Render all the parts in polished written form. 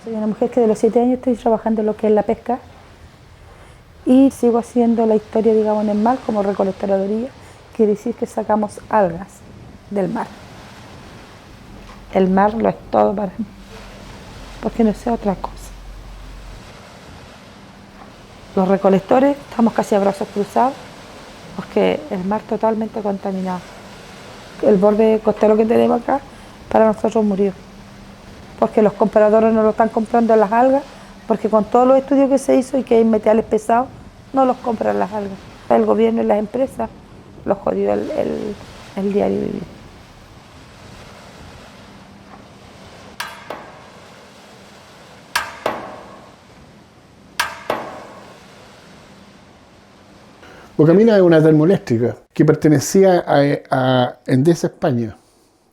Soy una mujer que de los 7 años estoy trabajando en lo que es la pesca y sigo haciendo la historia, digamos, en el mar como recolectora de orilla. Quiere decir que sacamos algas del mar. El mar lo es todo para mí, porque no sé otra cosa. Los recolectores estamos casi a brazos cruzados porque el mar totalmente contaminado. El borde costero que tenemos acá para nosotros murió, porque los compradores no lo están comprando las algas, porque con todos los estudios que se hizo y que hay metales pesados, no los compran las algas. El gobierno y las empresas los jodió el diario vivir. Bocamina es una termoeléctrica que pertenecía a Endesa España,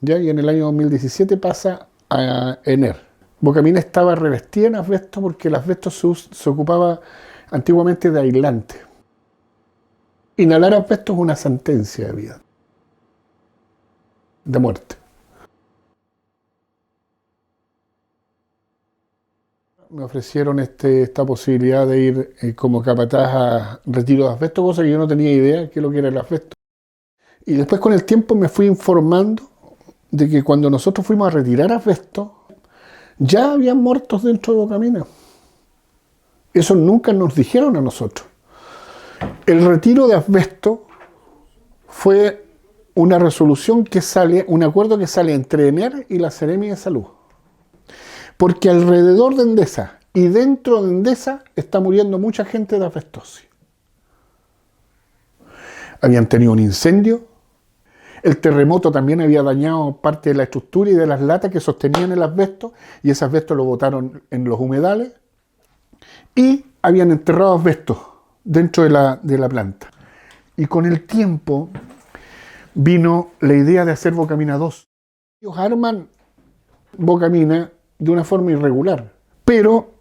¿ya? Y en el año 2017 pasa a Ener. Bocamina estaba revestida en asbesto porque el asbesto se ocupaba antiguamente de aislante. Inhalar asbesto es una sentencia de vida, de muerte. Me ofrecieron esta posibilidad de ir como capataz a retiro de asbesto, cosa que yo no tenía idea de qué es lo que era el asbesto. Y después con el tiempo me fui informando de que cuando nosotros fuimos a retirar asbesto, ya habían muertos dentro de Bocamina. Eso nunca nos dijeron a nosotros. El retiro de asbesto fue una resolución que sale, un acuerdo que sale entre Ener y la Seremi de Salud. Porque alrededor de Endesa y dentro de Endesa está muriendo mucha gente de asbestosis. Habían tenido un incendio, el terremoto también había dañado parte de la estructura y de las latas que sostenían el asbesto, y ese asbesto lo botaron en los humedales, y habían enterrado asbesto dentro de la planta. Y con el tiempo vino la idea de hacer Bocamina 2. Ellos arman Bocamina de una forma irregular, pero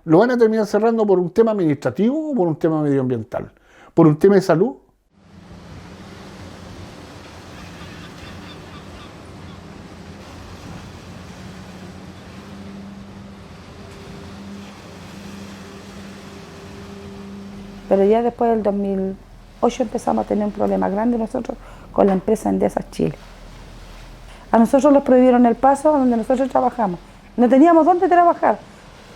lo van a terminar cerrando por un tema administrativo o por un tema medioambiental, por un tema de salud. Pero ya después del 2008 empezamos a tener un problema grande nosotros con la empresa Endesa Chile. A nosotros nos prohibieron el paso donde nosotros trabajamos. No teníamos dónde trabajar.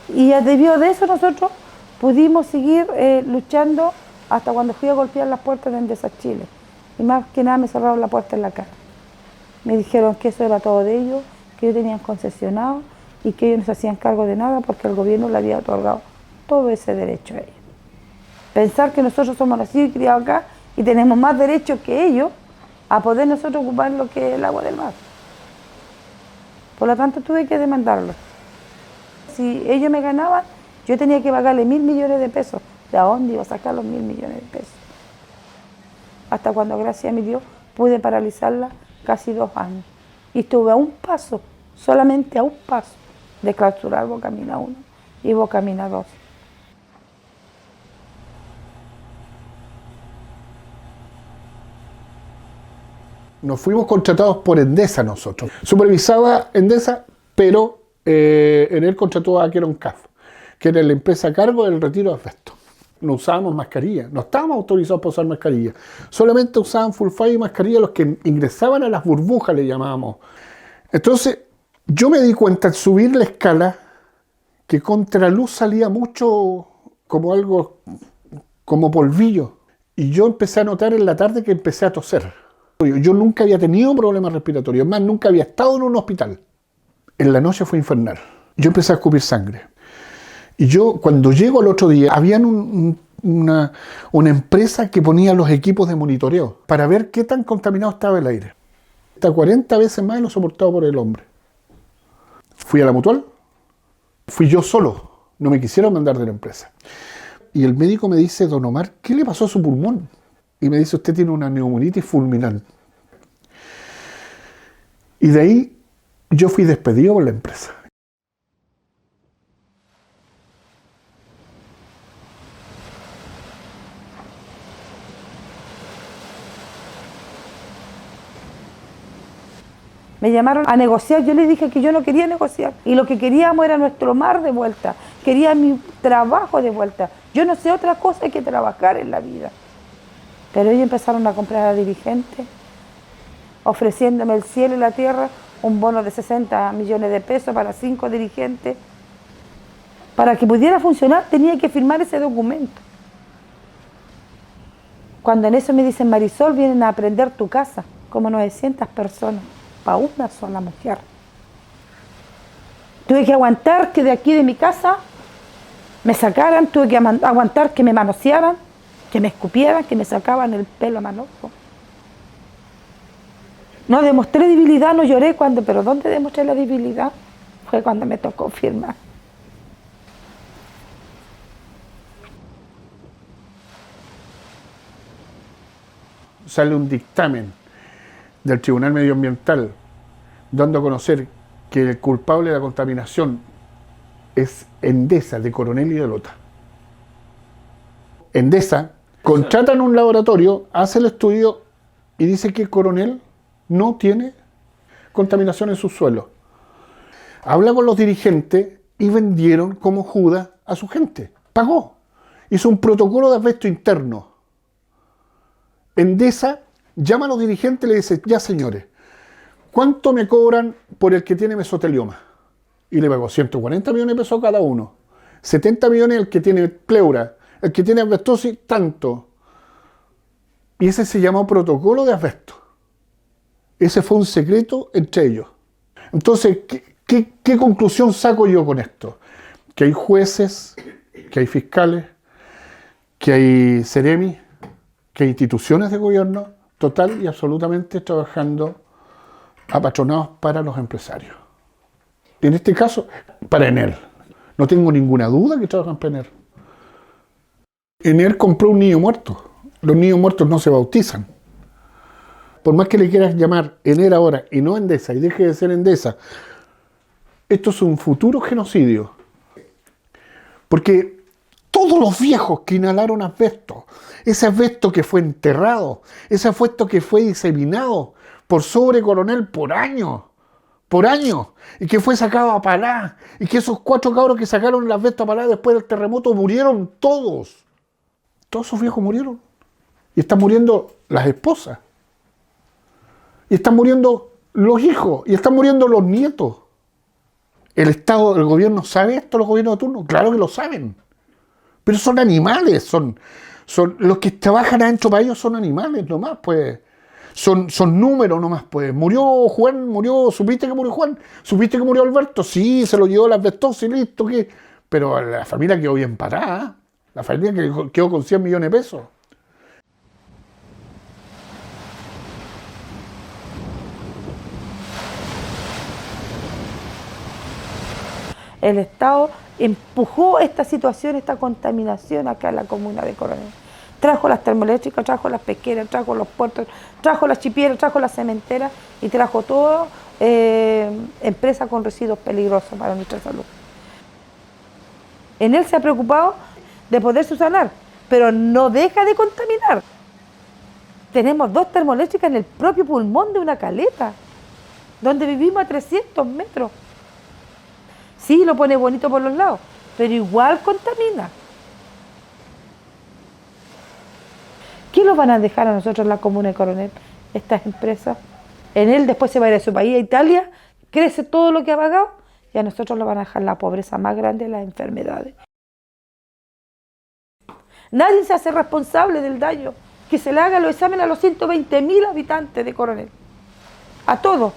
Y debido de eso nosotros pudimos seguir luchando hasta cuando fui a golpear las puertas de Endesa Chile. Y más que nada me cerraron la puerta en la cara. Me dijeron que eso era todo de ellos, que ellos tenían concesionado y que ellos no se hacían cargo de nada porque el gobierno le había otorgado todo ese derecho a ellos. Pensar que nosotros somos nacidos y criados acá y tenemos más derechos que ellos a poder nosotros ocupar lo que es el agua del mar. Por lo tanto tuve que demandarlo. Si ellos me ganaban, yo tenía que pagarle 1.000 millones de pesos. ¿De dónde iba a sacar los 1.000 millones de pesos? Hasta cuando, gracias a mi Dios, pude paralizarla casi 2 años. Y estuve a un paso, solamente a un paso, de clausurar Bocamina 1 y Bocamina 2. Nos fuimos contratados por Endesa nosotros. Supervisaba Endesa, pero Ener contrató a Aqueron CAF, que era la empresa a cargo del retiro de asbesto. No usábamos mascarilla, no estábamos autorizados para usar mascarilla. Solamente usaban full face y mascarilla los que ingresaban a las burbujas, le llamábamos. Entonces, yo me di cuenta al subir la escala que contraluz salía mucho como algo, como polvillo. Y yo empecé a notar en la tarde que empecé a toser. Yo nunca había tenido problemas respiratorios, más nunca había estado en un hospital. En la noche fue infernal. Yo empecé a escupir sangre. Y yo, cuando llego al otro día, había una empresa que ponía los equipos de monitoreo para ver qué tan contaminado estaba el aire. Hasta 40 veces más lo soportado por el hombre. Fui a la Mutual, fui yo solo, no me quisieron mandar de la empresa. Y el médico me dice: don Omar, ¿qué le pasó a su pulmón? Y me dice: usted tiene una neumonitis fulminante. Y de ahí yo fui despedido por la empresa. Me llamaron a negociar, yo les dije que yo no quería negociar y lo que queríamos era nuestro mar de vuelta, quería mi trabajo de vuelta. Yo no sé otra cosa que trabajar en la vida. Pero ellos empezaron a comprar a dirigentes, ofreciéndome el cielo y la tierra, un bono de 60 millones de pesos para 5 dirigentes. Para que pudiera funcionar tenía que firmar ese documento. Cuando en eso me dicen, Marisol, vienen a prender tu casa, como 900 personas, para una sola mujer. Tuve que aguantar que de aquí de mi casa me sacaran, tuve que aguantar que me manosearan, que me escupieran, que me sacaban el pelo manojo. No demostré debilidad, no lloré cuando, pero ¿dónde demostré la debilidad? Fue cuando me tocó firmar. Sale un dictamen del Tribunal Medioambiental dando a conocer que el culpable de la contaminación es Endesa, de Coronel y de Lota. Endesa contratan un laboratorio, hace el estudio y dice que Coronel no tiene contaminación en su suelo. Habla con los dirigentes y vendieron como Judas a su gente. Pagó. Hizo un protocolo de asbesto interno. Endesa llama a los dirigentes y le dice, ya señores, ¿cuánto me cobran por el que tiene mesotelioma? Y le pagó 140 millones de pesos a cada uno. 70 millones el que tiene pleura, el que tiene asbestosis, tanto. Y ese se llamó protocolo de asbesto. Ese fue un secreto entre ellos. Entonces, ¿qué conclusión saco yo con esto? Que hay jueces, que hay fiscales, que hay Ceremi, que hay instituciones de gobierno total y absolutamente trabajando apatronados para los empresarios. Y en este caso, para Enel. No tengo ninguna duda que trabajan para Enel. Enel compró un niño muerto. Los niños muertos no se bautizan. Por más que le quieras llamar Enel ahora y no Endesa y deje de ser Endesa, esto es un futuro genocidio. Porque todos los viejos que inhalaron asbesto, ese asbesto que fue enterrado, ese asbesto que fue diseminado por sobre Coronel por años, y que fue sacado a palá, y que esos 4 cabros que sacaron el asbesto a palá después del terremoto murieron todos. Todos esos viejos murieron. Y están muriendo las esposas. Y están muriendo los hijos. Y están muriendo los nietos. ¿El Estado, el gobierno sabe esto, los gobiernos de turno? Claro que lo saben. Pero son animales. Son los que trabajan adentro para ellos son animales nomás, pues. Son números nomás, pues. Murió Juan, ¿supiste que murió Juan? ¿Supiste que murió Alberto? Sí, se lo llevó la asbestosis, listo, ¿qué? Pero la familia quedó bien parada. La familia quedó con 100 millones de pesos. El Estado empujó esta situación, esta contaminación acá en la comuna de Coronel. Trajo las termoeléctricas, trajo las pesqueras, trajo los puertos, trajo las chipieras, trajo las cementeras y trajo todo empresas con residuos peligrosos para nuestra salud. En él se ha preocupado de poder subsanar, pero no deja de contaminar. Tenemos 2 termoeléctricas en el propio pulmón de una caleta, donde vivimos a 300 metros. Sí, lo pone bonito por los lados, pero igual contamina. ¿Qué nos van a dejar a nosotros en la comuna de Coronel, estas empresas? En él después se va a ir a su país, a Italia, crece todo lo que ha pagado y a nosotros nos van a dejar la pobreza más grande, las enfermedades. Nadie se hace responsable del daño que se le haga los exámenes a los 120.000 habitantes de Coronel. A todos.